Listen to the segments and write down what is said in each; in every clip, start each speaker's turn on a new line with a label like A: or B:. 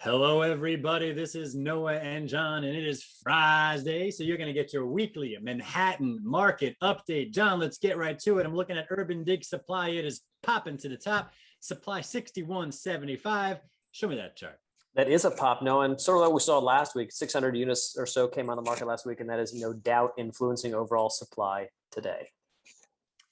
A: Hello, everybody. This is Noah and John, and it is Friday. So you're going to get your weekly Manhattan market update. John, let's get right to it. I'm looking at UrbanDigs supply. It is popping to the top. Supply 6175. Show me that chart.
B: That is a pop, Noah, and sort of like we saw last week, 600 units or so came on the market last week, and that is no doubt influencing overall supply today.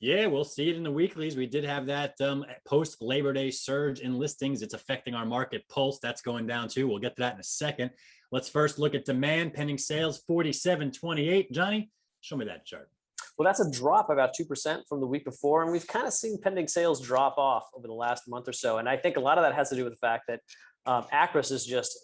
A: Yeah, we'll see it in the weeklies. We did have that post Labor Day surge in listings. It's affecting our market pulse. That's going down too. We'll get to that in a second. Let's first look at demand. Pending sales 4728. Johnny, show me that chart.
B: Well, that's a drop about 2% from the week before, and we've kind of seen pending sales drop off over the last month or so. And I think a lot of that has to do with the fact that Acris is just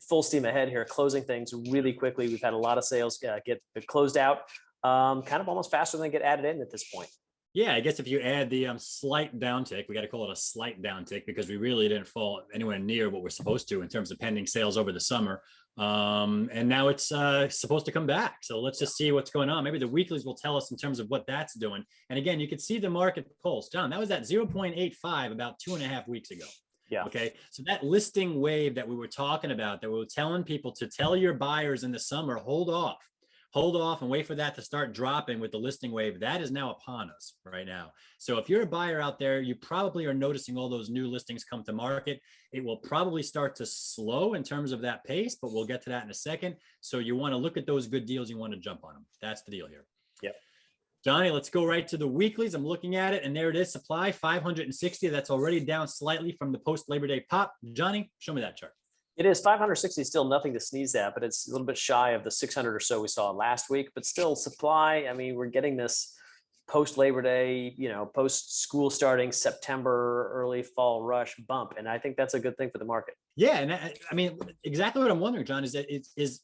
B: full steam ahead here, closing things really quickly. We've had a lot of sales get closed out kind of almost faster than they get added in at this point.
A: Yeah, I guess if you add the slight downtick, we got to call it a slight downtick because we really didn't fall anywhere near what we're supposed to in terms of pending sales over the summer. And now it's supposed to come back. So let's just see what's going on. Maybe the weeklies will tell us in terms of what that's doing. And again, you can see the market pulse. John, that was at 0.85 about 2.5 weeks ago.
B: Yeah.
A: Okay. So that listing wave that we were talking about, that we were telling people to tell your buyers in the summer, hold off and wait for that to start dropping with the listing wave. That is now upon us right now. So if you're a buyer out there, you probably are noticing all those new listings come to market. It will probably start to slow in terms of that pace, but we'll get to that in a second. So you want to look at those good deals. You want to jump on them. That's the deal here.
B: Yeah.
A: Johnny, let's go right to the weeklies. I'm looking at it, and there it is. Supply 560. That's already down slightly from the post Labor Day pop. Johnny, show me that chart.
B: It is 560, still nothing to sneeze at, but it's a little bit shy of the 600 or so we saw last week. But still, supply. I mean, we're getting this post Labor Day, post school starting September, early fall rush bump, and I think that's a good thing for the market.
A: Yeah, and I mean, exactly what I'm wondering, John, is that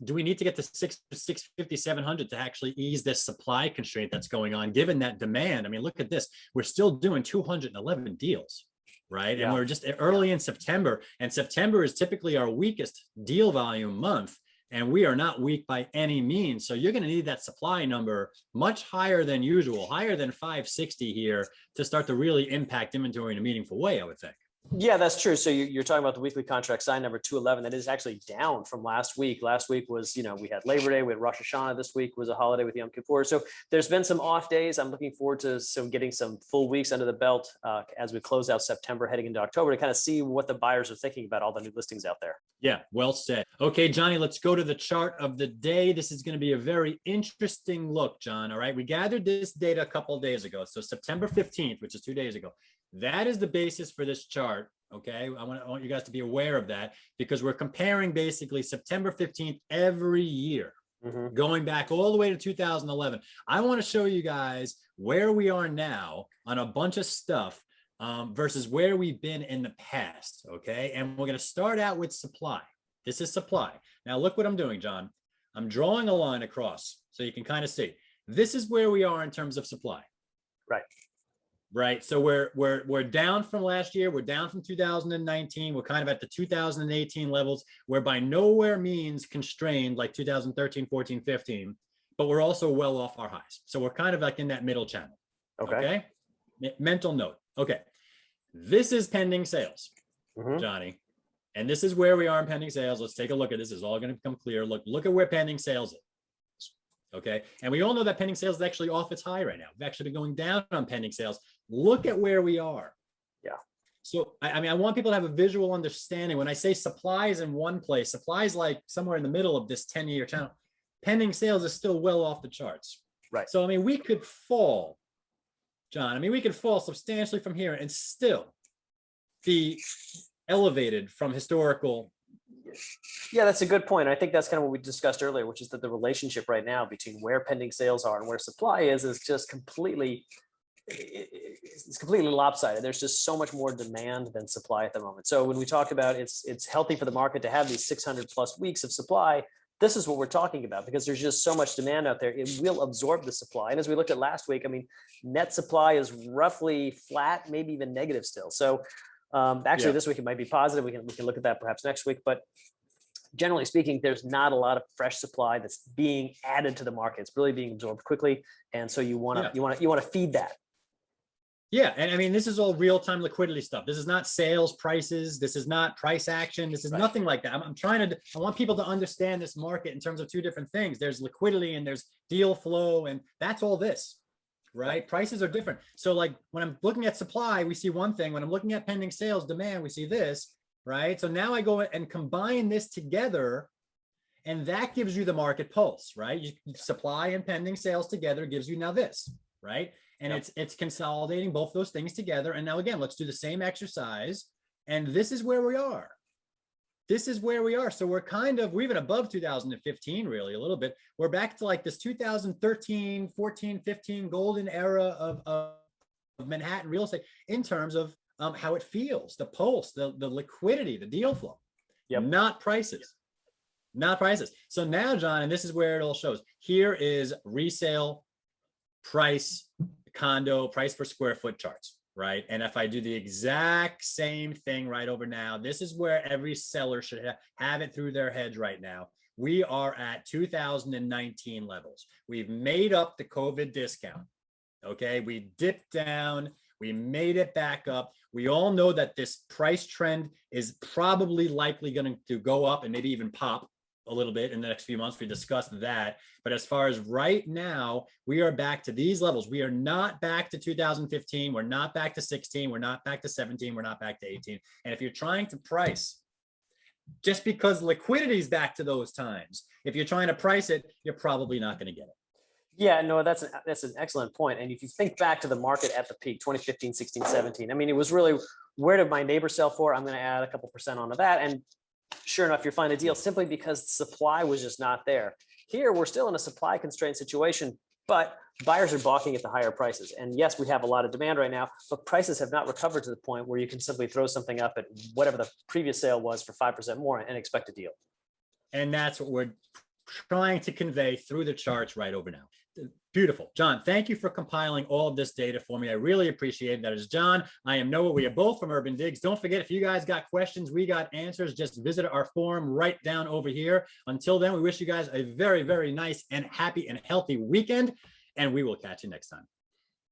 A: do we need to get to 650, 700 to actually ease this supply constraint that's going on, given that demand? I mean, look at this. We're still doing 211 deals. Right. Yeah. And we're just early in September, and September is typically our weakest deal volume month. And we are not weak by any means. So you're going to need that supply number much higher than usual, higher than 560 here to start to really impact inventory in a meaningful way, I would think.
B: Yeah, that's true. So you're talking about the weekly contract sign number 211. That is actually down from last week. Last week was, we had Labor Day, we had Rosh Hashanah. This week was a holiday with Yom Kippur. So there's been some off days. I'm looking forward to getting some full weeks under the belt as we close out September, heading into October, to kind of see what the buyers are thinking about all the new listings out there.
A: Yeah, well said. Okay, Johnny, let's go to the chart of the day. This is going to be a very interesting look, John. All right, we gathered this data a couple of days ago. So September 15th, which is 2 days ago. That is the basis for this chart. Okay, I want you guys to be aware of that, because we're comparing basically September 15th every year, going back all the way to 2011. I want to show you guys where we are now on a bunch of stuff versus where we've been in the past. Okay, and we're going to start out with supply. This is supply. Now look what I'm doing, John. I'm drawing a line across so you can kind of see. This is where we are in terms of supply. Right. So we're down from last year. We're down from 2019. We're kind of at the 2018 levels. We're by nowhere means constrained like 2013, 14, 15, but we're also well off our highs. So we're kind of like in that middle channel. Okay. Mental note. Okay. This is pending sales, Johnny. And this is where we are in pending sales. Let's take a look at this. This is all going to become clear. Look at where pending sales is. Okay. And we all know that pending sales is actually off its high right now. We've actually been going down on pending sales. Look at where we are.
B: Yeah.
A: So, I mean, I want people to have a visual understanding. When I say supply is in one place, supply is like somewhere in the middle of this 10-year channel. Pending sales is still well off the charts.
B: Right.
A: So, I mean, we could fall, John. I mean, we could fall substantially from here and still be elevated from historical.
B: Yeah, that's a good point. I think that's kind of what we discussed earlier, which is that the relationship right now between where pending sales are and where supply is just completely lopsided. There's just so much more demand than supply at the moment. So when we talk about it's healthy for the market to have these 600 plus weeks of supply, this is what we're talking about, because there's just so much demand out there. It will absorb the supply. And as we looked at last week, I mean, net supply is roughly flat, maybe even negative still. So this week it might be positive. We can look at that perhaps next week, but generally speaking, there's not a lot of fresh supply that's being added to the market. It's really being absorbed quickly, and so you want to feed that.
A: Yeah, and I mean, this is all real-time liquidity stuff. This is not sales prices. This is not price action. This is
B: Right.
A: nothing like that. I'm trying to, I want people to understand this market in terms of two different things. There's liquidity and there's deal flow, and that's all this, right? Prices are different. So like when I'm looking at supply, we see one thing. When I'm looking at pending sales demand, we see this, right? So now I go and combine this together, and that gives you the market pulse, right? Supply and pending sales together gives you now this, right? And it's consolidating both those things together. And now again, let's do the same exercise. And this is where we are. This is where we are. So we're we're even above 2015, really, a little bit. We're back to like this 2013, 14, 15 golden era of Manhattan real estate in terms of how it feels, the pulse, the liquidity, the deal flow, not prices. Not prices. So now, John, and this is where it all shows. Here is resale price, condo price per square foot charts, right? And if I do the exact same thing right over now, this is where every seller should have it through their heads right now. We are at 2019 levels. We've made up the COVID discount. Okay, we dipped down, we made it back up. We all know that this price trend is probably likely going to go up and maybe even pop a little bit in the next few months. We discussed that. But as far as right now, we are back to these levels. We are not back to 2015. We're not back to 16. We're not back to 17. We're not back to 18. And if you're trying to price, just because liquidity is back to those times, if you're trying to price it, you're probably not going to get it.
B: Yeah, no, that's an excellent point. And if you think back to the market at the peak, 2015, 16, 17, I mean, it was really, where did my neighbor sell for? I'm going to add a couple percent onto that. And sure enough, you find a deal simply because supply was just not there. Here, we're still in a supply constrained situation, but buyers are balking at the higher prices. And yes, we have a lot of demand right now, but prices have not recovered to the point where you can simply throw something up at whatever the previous sale was for 5% more and expect a deal.
A: And that's what we're trying to convey through the charts right over now. Beautiful. John, thank you for compiling all of this data for me. I really appreciate it. That is John. I am Noah. We are both from UrbanDigs. Don't forget, if you guys got questions, we got answers. Just visit our forum right down over here. Until then, we wish you guys a very, very nice and happy and healthy weekend, and we will catch you next time.